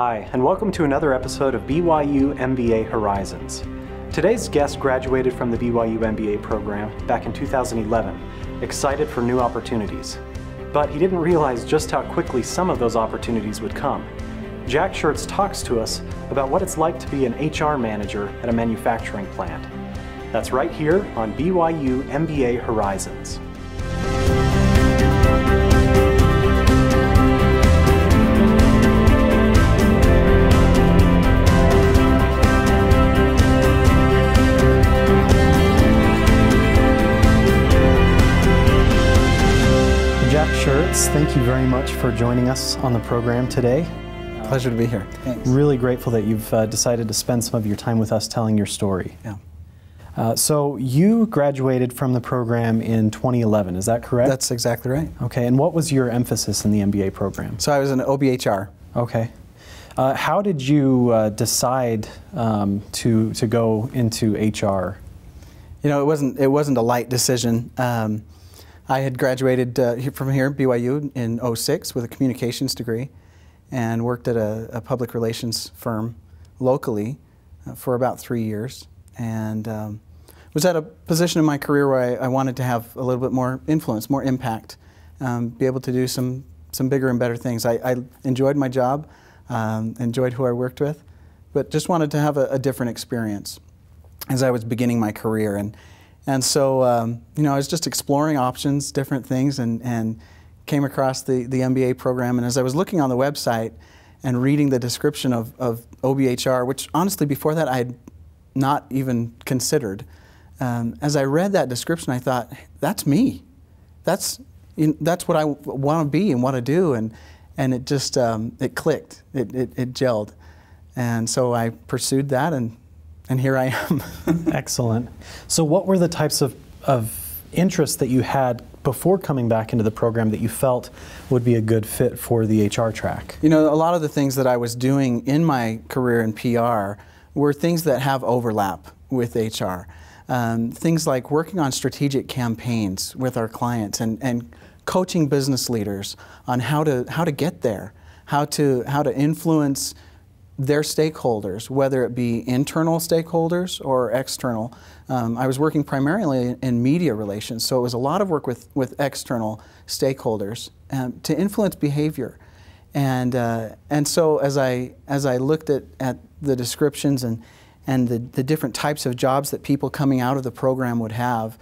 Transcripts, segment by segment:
Hi, and welcome to another episode of BYU MBA Horizons. Today's guest graduated from the BYU MBA program back in 2011, excited for new opportunities. But he didn't realize just how quickly some of those opportunities would come. Jack Schertz talks to us about what it's like to be an HR manager at a manufacturing plant. That's right here on BYU MBA Horizons. Jack Schertz, thank you very much for joining us on the program today. Pleasure to be here. Thanks. Really grateful that you've decided to spend some of your time with us telling your story. Yeah. So you graduated from the program in 2011, is that correct? That's exactly right. Okay, and what was your emphasis in the MBA program? So I was an OBHR. Okay. How did you decide to go into HR? You know, it wasn't a light decision. I had graduated from here, BYU, in '06 with a communications degree and worked at a public relations firm locally for about 3 years, and was at a position in my career where I wanted to have a little bit more influence, more impact, be able to do some bigger and better things. I enjoyed my job, enjoyed who I worked with, but just wanted to have a different experience as I was beginning my career. And so, you know, I was just exploring options, different things, and came across the MBA program. And as I was looking on the website and reading the description of OBHR, which honestly before that I had not even considered, as I read that description, I thought, that's me. That's what I want to be and want to do. And it just, it clicked, it gelled. And so I pursued that, and here I am. Excellent. So what were the types of interests that you had before coming back into the program that you felt would be a good fit for the HR track? You know, a lot of the things that I was doing in my career in PR were things that have overlap with HR. Things like working on strategic campaigns with our clients and coaching business leaders on how to get there, how to influence their stakeholders, whether it be internal stakeholders or external. I was working primarily in media relations, so it was a lot of work with external stakeholders to influence behavior. And so as I looked at the descriptions and the different types of jobs that people coming out of the program would have,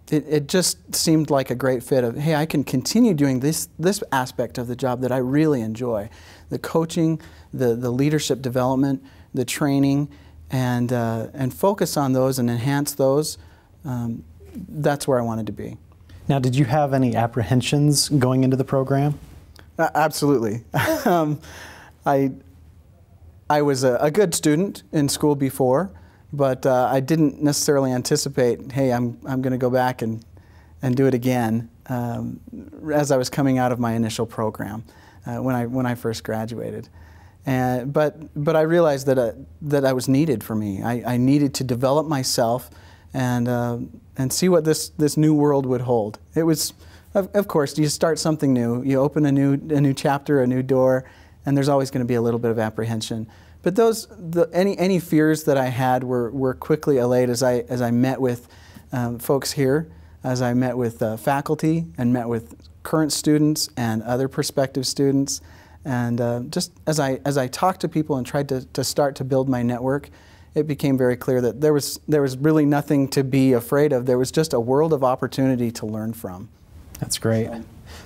it just seemed like a great fit of, hey, I can continue doing this aspect of the job that I really enjoy. The coaching, the leadership development, the training, and focus on those and enhance those. That's where I wanted to be. Now, did you have any apprehensions going into the program? Absolutely. I was a good student in school before, but I didn't necessarily anticipate, hey, I'm going to go back and do it again as I was coming out of my initial program when I first graduated. But I realized that I was needed for me. I needed to develop myself and see what this new world would hold. It was, of course, you start something new, you open a new chapter, a new door, and there's always going to be a little bit of apprehension. But any fears that I had were quickly allayed as I met with folks here, as I met with faculty and met with current students and other prospective students. And just as I talked to people and tried to start to build my network, it became very clear that there was really nothing to be afraid of. There was just a world of opportunity to learn from. That's great.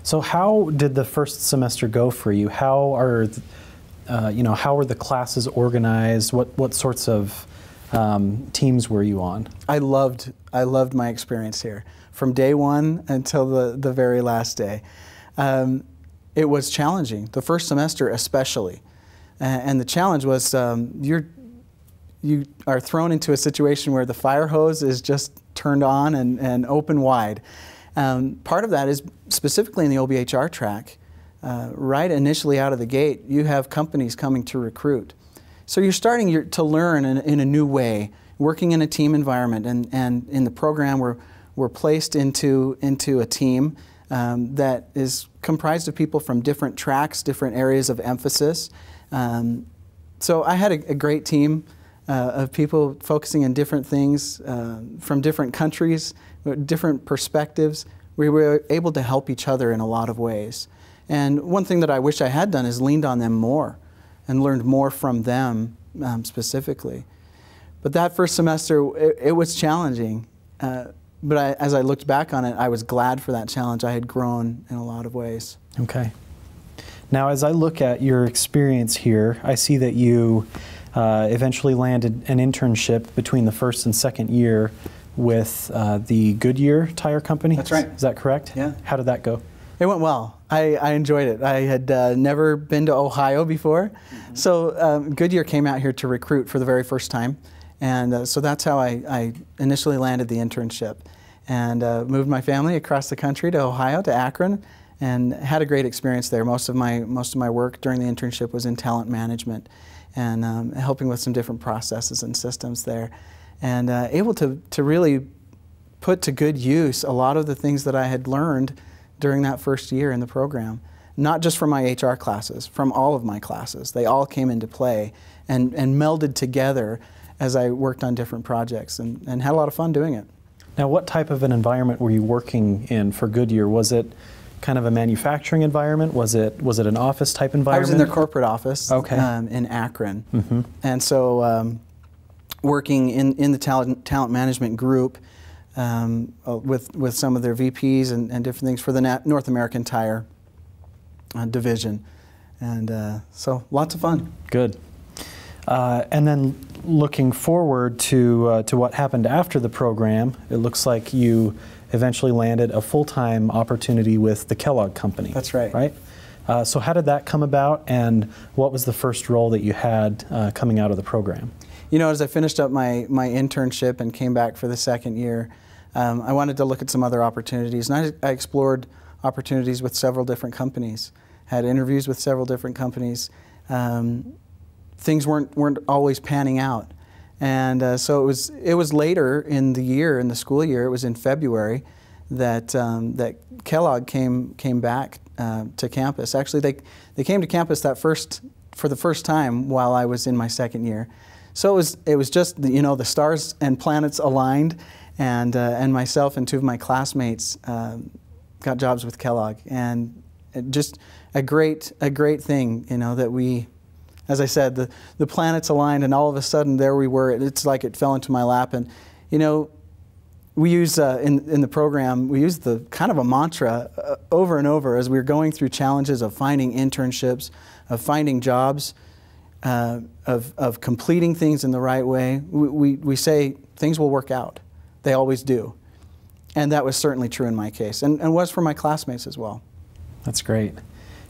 So how did the first semester go for you? How are how are the classes organized? What sorts of teams were you on? I loved my experience here from day one until the very last day. It was challenging, the first semester especially. And the challenge was you are thrown into a situation where the fire hose is just turned on and open wide. Part of that is specifically in the OBHR track. Right initially out of the gate, you have companies coming to recruit. So you're starting to learn in a new way, working in a team environment. And in the program, we're placed into a team that is comprised of people from different tracks, different areas of emphasis. So I had a great team of people focusing on different things from different countries, different perspectives. We were able to help each other in a lot of ways. And one thing that I wish I had done is leaned on them more and learned more from them specifically. But that first semester, it was challenging. But as I looked back on it, I was glad for that challenge. I had grown in a lot of ways. Okay. Now, as I look at your experience here, I see that you eventually landed an internship between the first and second year with the Goodyear Tire Company. That's right. Is that correct? Yeah. How did that go? It went well. I enjoyed it. I had never been to Ohio before, so Goodyear came out here to recruit for the very first time, and so that's how I initially landed the internship, and moved my family across the country to Ohio, to Akron, and had a great experience there. Most of my work during the internship was in talent management, and helping with some different processes and systems there, and able to really put to good use a lot of the things that I had learned during that first year in the program, not just from my HR classes, from all of my classes. They all came into play and melded together as I worked on different projects and had a lot of fun doing it. Now, what type of an environment were you working in for Goodyear? Was it kind of a manufacturing environment? Was it an office type environment? I was in their corporate office in Akron. And so working in the talent management group, with some of their VPs and different things for the North American Tire division, and so lots of fun. Good. And then looking forward to what happened after the program, it looks like you eventually landed a full-time opportunity with the Kellogg Company. That's right. Right. So how did that come about, and what was the first role that you had coming out of the program? You know, as I finished up my internship and came back for the second year, I wanted to look at some other opportunities, and I explored opportunities with several different companies, had interviews with several different companies. Things weren't always panning out, and so it was later in the year, in the school year, it was in February, that Kellogg came back to campus. Actually, they came to campus for the first time while I was in my second year. So it was just the stars and planets aligned, and myself and two of my classmates got jobs with Kellogg, and just a great thing, that we, as I said, the planets aligned, and all of a sudden there we were. It's like it fell into my lap, and we use in the program, we use the kind of a mantra over and over as we're going through challenges of finding internships, of finding jobs. Of completing things in the right way. We say things will work out. They always do. And that was certainly true in my case, and was for my classmates as well. That's great.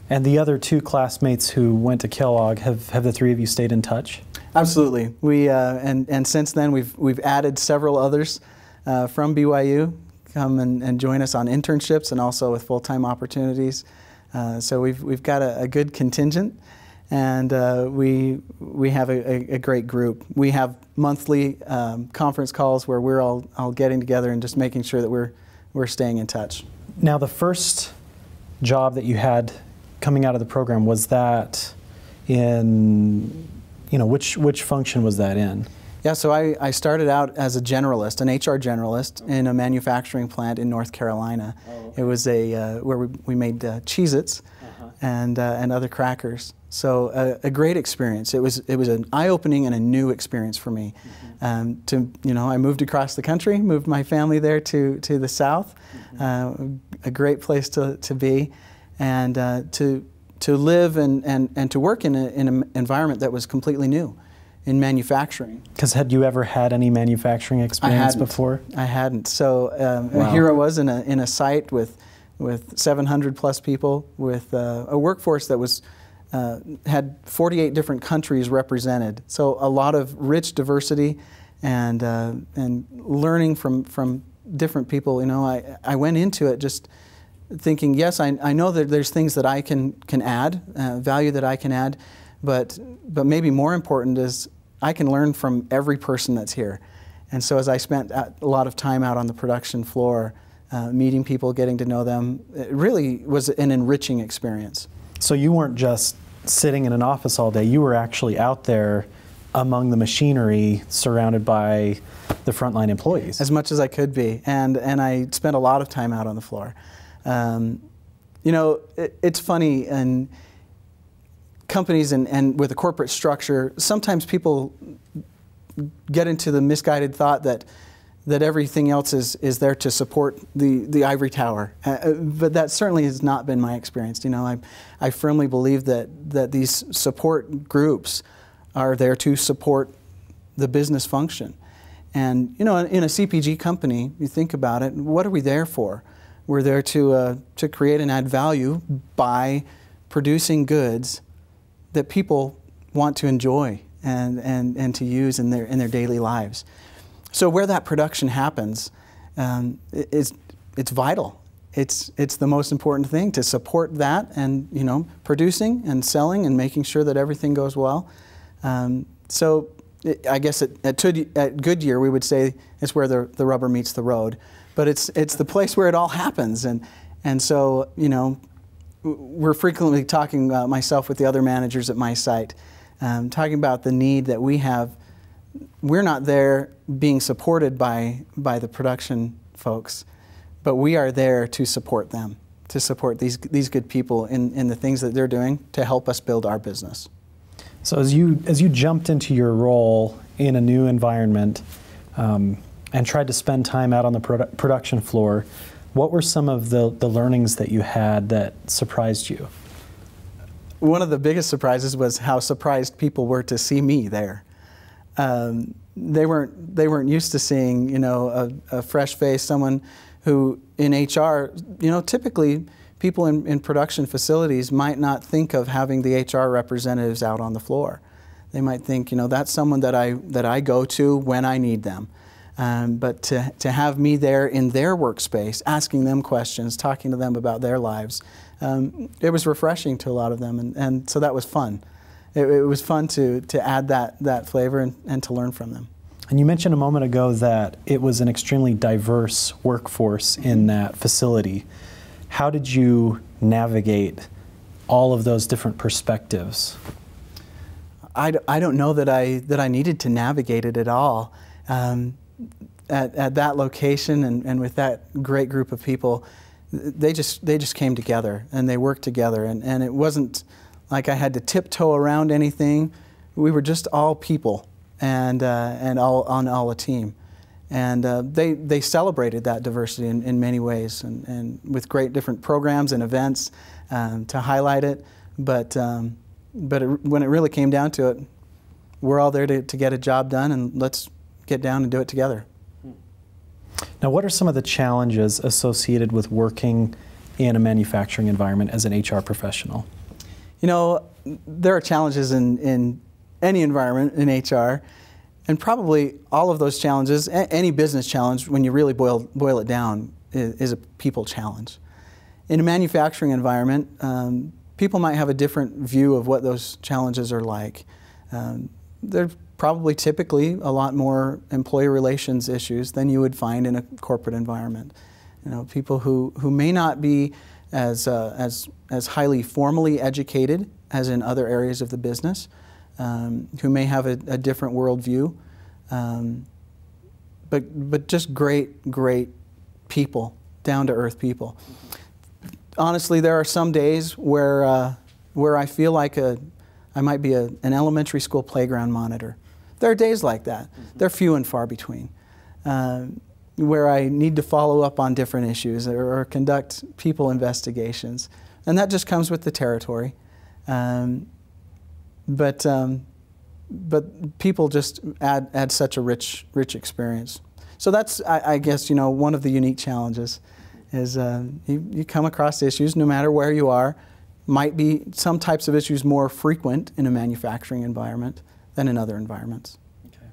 And the other two classmates who went to Kellogg, have the three of you stayed in touch? Absolutely. We and since then we've added several others from BYU come and join us on internships and also with full-time opportunities. So we've got a good contingent. And we have a great group. We have monthly conference calls where we're all getting together and just making sure that we're staying in touch. Now, the first job that you had coming out of the program, was that in, which function was that in? Yeah, so I started out as a generalist, an HR generalist in a manufacturing plant in North Carolina. Oh, okay. It was where we made Cheez-Its and other crackers. So a great experience. It was an eye-opening and a new experience for me. I moved across the country, moved my family there to the south, a great place to be, and to live and to work in an environment that was completely new in manufacturing. Because had you ever had any manufacturing experience before? I hadn't. So wow. Here I was in a site with 700 plus people, with a workforce that was had 48 different countries represented. So a lot of rich diversity and learning from different people. I went into it just thinking, yes, I know that there's things that I can add, value that I can add, but maybe more important is I can learn from every person that's here. And so as I spent a lot of time out on the production floor, meeting people, getting to know them, it really was an enriching experience. So you weren't just sitting in an office all day. You were actually out there among the machinery, surrounded by the frontline employees. As much as I could be, and I spent a lot of time out on the floor. You know, it's funny, and companies and with a corporate structure, sometimes people get into the misguided thought that everything else is there to support the ivory tower. But that certainly has not been my experience. You know, I firmly believe that these support groups are there to support the business function. And you know, in a CPG company, you think about it, what are we there for? We're there to create and add value by producing goods that people want to enjoy and to use in their daily lives. So where that production happens, it's vital. It's the most important thing to support that, and you know, producing and selling and making sure that everything goes well. So I guess at Goodyear we would say it's where the rubber meets the road, but it's the place where it all happens, and so you know, we're frequently talking myself with the other managers at my site, talking about the need that we have. We're not there being supported by the production folks, but we are there to support them, to support these good people in the things that they're doing to help us build our business. So as you jumped into your role in a new environment and tried to spend time out on the production floor, what were some of the learnings that you had that surprised you? One of the biggest surprises was how surprised people were to see me there. They weren't used to seeing, you know, a fresh face, someone who in HR, you know, typically people in production facilities might not think of having the HR representatives out on the floor. They might think, you know, that's someone that I go to when I need them. But to have me there in their workspace, asking them questions, talking to them about their lives, it was refreshing to a lot of them, and so that was fun. It was fun to add that flavor and to learn from them. And you mentioned a moment ago that it was an extremely diverse workforce in that facility. How did you navigate all of those different perspectives? I don't know that I needed to navigate it at all. At that location and with that great group of people, they just came together and they worked together, and it wasn't like I had to tiptoe around anything. We were just all people and all a team. And they celebrated that diversity in many ways, and with great different programs and events to highlight it. But when it really came down to it, we're all there to get a job done, and let's get down and do it together. Now, what are some of the challenges associated with working in a manufacturing environment as an HR professional? You know, there are challenges in any environment in HR. And probably all of those challenges, any business challenge, when you really boil it down, is a people challenge. In a manufacturing environment, people might have a different view of what those challenges are like. There's probably typically a lot more employee relations issues than you would find in a corporate environment. You know, people who may not be as highly formally educated as in other areas of the business, who may have a different worldview, but just great people, down-to-earth people. Honestly, there are some days where I feel like I might be an elementary school playground monitor. There are days like that. They're few and far between, where I need to follow up on different issues or conduct people investigations, and that just comes with the territory. But people just add such a rich experience. So that's, I guess, you know, one of the unique challenges is you come across issues no matter where you are. Might be some types of issues more frequent in a manufacturing environment than in other environments. Okay.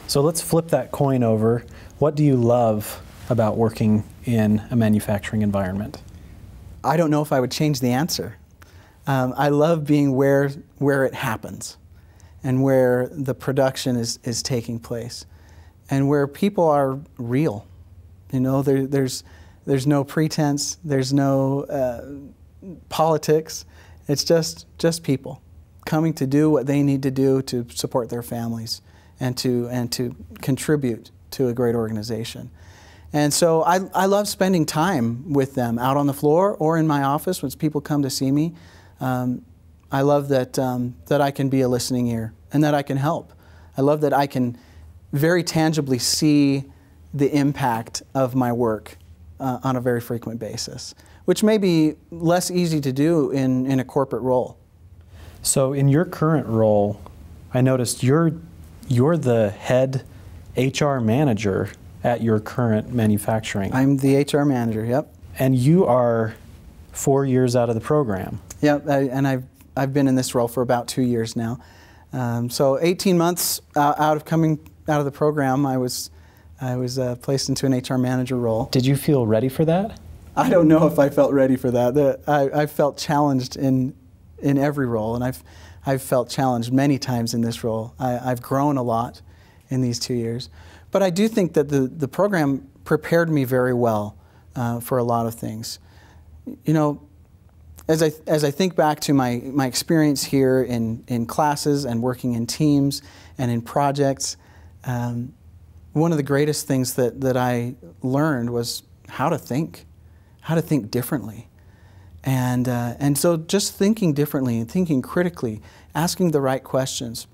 So let's flip that coin over. What do you love about working in a manufacturing environment? I don't know if I would change the answer. I love being where it happens and where the production is taking place and where people are real. You know, there's no pretense, there's no politics. It's just people coming to do what they need to do to support their families and to contribute to a great organization. And so I love spending time with them out on the floor or in my office when people come to see me. I love that, that I can be a listening ear and that I can help. I love that I can very tangibly see the impact of my work on a very frequent basis, which may be less easy to do in a corporate role. So in your current role, I noticed you're the head HR manager at your current manufacturing. I'm the HR manager, yep. And you are 4 years out of the program. Yep, and I've been in this role for about 2 years now. So 18 months out of the program, I was placed into an HR manager role. Did you feel ready for that? I don't know if I felt ready for that. I felt challenged in every role, and I've felt challenged many times in this role. I've grown a lot in these 2 years. But I do think that the program prepared me very well for a lot of things. You know, as I think back to my experience here in classes and working in teams and in projects, one of the greatest things that I learned was how to think differently. And so just thinking differently and thinking critically, asking the right questions,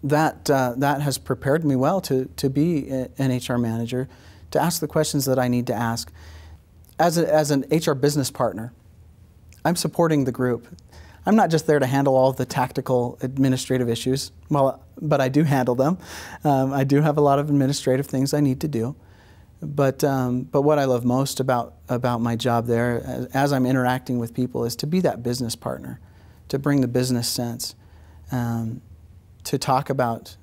that has prepared me well to be an HR manager, to ask the questions that I need to ask. As an HR business partner, I'm supporting the group. I'm not just there to handle all of the tactical administrative issues, but I do handle them. I do have a lot of administrative things I need to do. But what I love most about my job there, as I'm interacting with people, is to be that business partner, to bring the business sense, to talk about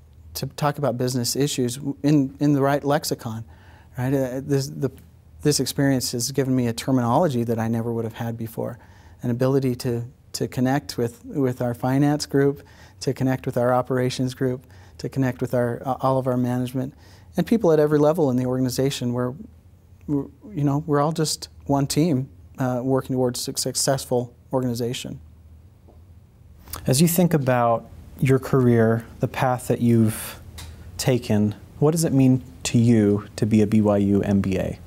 business issues in the right lexicon, right? This experience has given me a terminology that I never would have had before, an ability to connect with our finance group, to connect with our operations group, to connect with all of our management, and people at every level in the organization, where we're all just one team working towards a successful organization. As you think about your career, the path that you've taken, what does it mean to you to be a BYU MBA?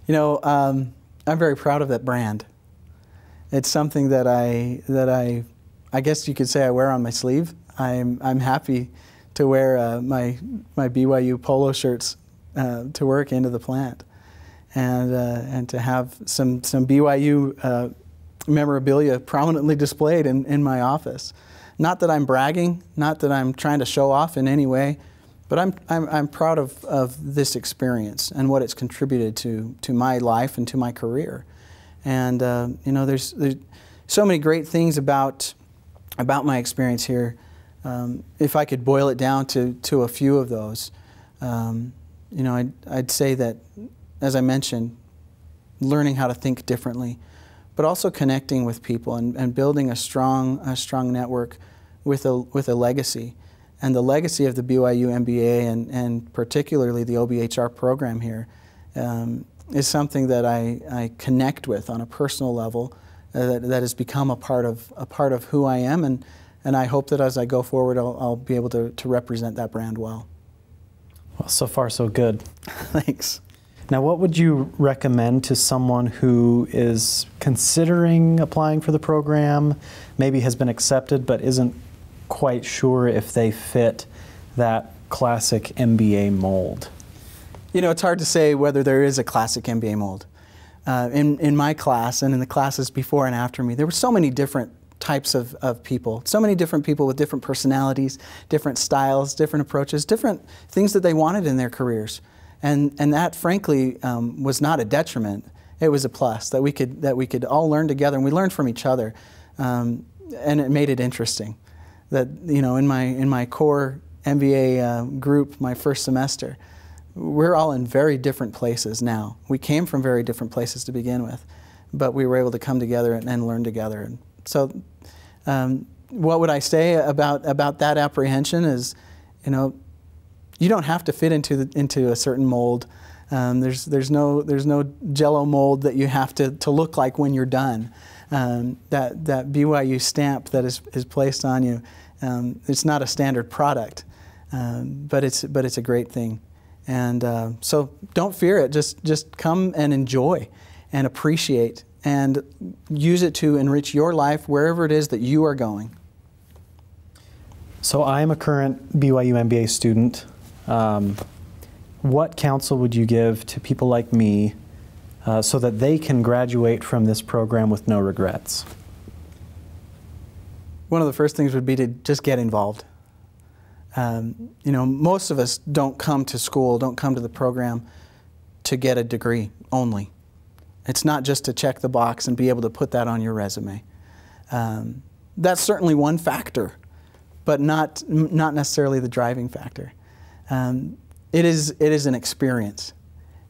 You know, I'm very proud of that brand. It's something that I guess you could say I wear on my sleeve. I'm happy to wear my BYU polo shirts to work into the plant, and to have some BYU memorabilia prominently displayed in my office. Not that I'm bragging, not that I'm trying to show off in any way, but I'm proud of this experience and what it's contributed to my life and to my career. And there's so many great things about my experience here. If I could boil it down to a few of those, I'd say that, as I mentioned, learning how to think differently, but also connecting with people and building a strong network with a legacy. And the legacy of the BYU MBA and particularly the OBHR program here is something that I connect with on a personal level, that has become a part of who I am, and I hope that as I go forward, I'll be able to represent that brand well. Well, so far so good. Thanks. Now, what would you recommend to someone who is considering applying for the program, maybe has been accepted but isn't quite sure if they fit that classic MBA mold? You know, it's hard to say whether there is a classic MBA mold. In my class and in the classes before and after me, there were so many different types of people, so many different people with different personalities, different styles, different approaches, different things that they wanted in their careers. And that, frankly, was not a detriment. It was a plus that we could all learn together, and we learned from each other, and it made it interesting. That, you know, in my core MBA group, my first semester, we're all in very different places now. We came from very different places to begin with, but we were able to come together and learn together. And so, what would I say about that apprehension is, you know, you don't have to fit into a certain mold There's no Jello mold that you have to look like when you're done. That BYU stamp that is placed on you, it's not a standard product, but it's a great thing. And so don't fear it. Just come and enjoy and appreciate and use it to enrich your life wherever it is that you are going. So I am a current BYU MBA student. What counsel would you give to people like me so that they can graduate from this program with no regrets? One of the first things would be to just get involved. Most of us don't come to school, don't come to the program to get a degree only. It's not just to check the box and be able to put that on your resume. That's certainly one factor, but not necessarily the driving factor. It is an experience,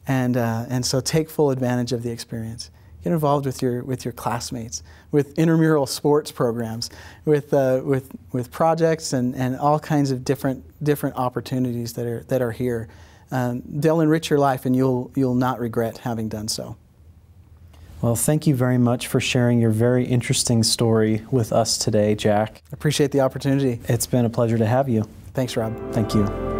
and so take full advantage of the experience. Get involved with your classmates, with intramural sports programs, with projects and all kinds of different opportunities that are here. They'll enrich your life, and you'll not regret having done so. Well, thank you very much for sharing your very interesting story with us today, Jack. I appreciate the opportunity. It's been a pleasure to have you. Thanks, Rob. Thank you.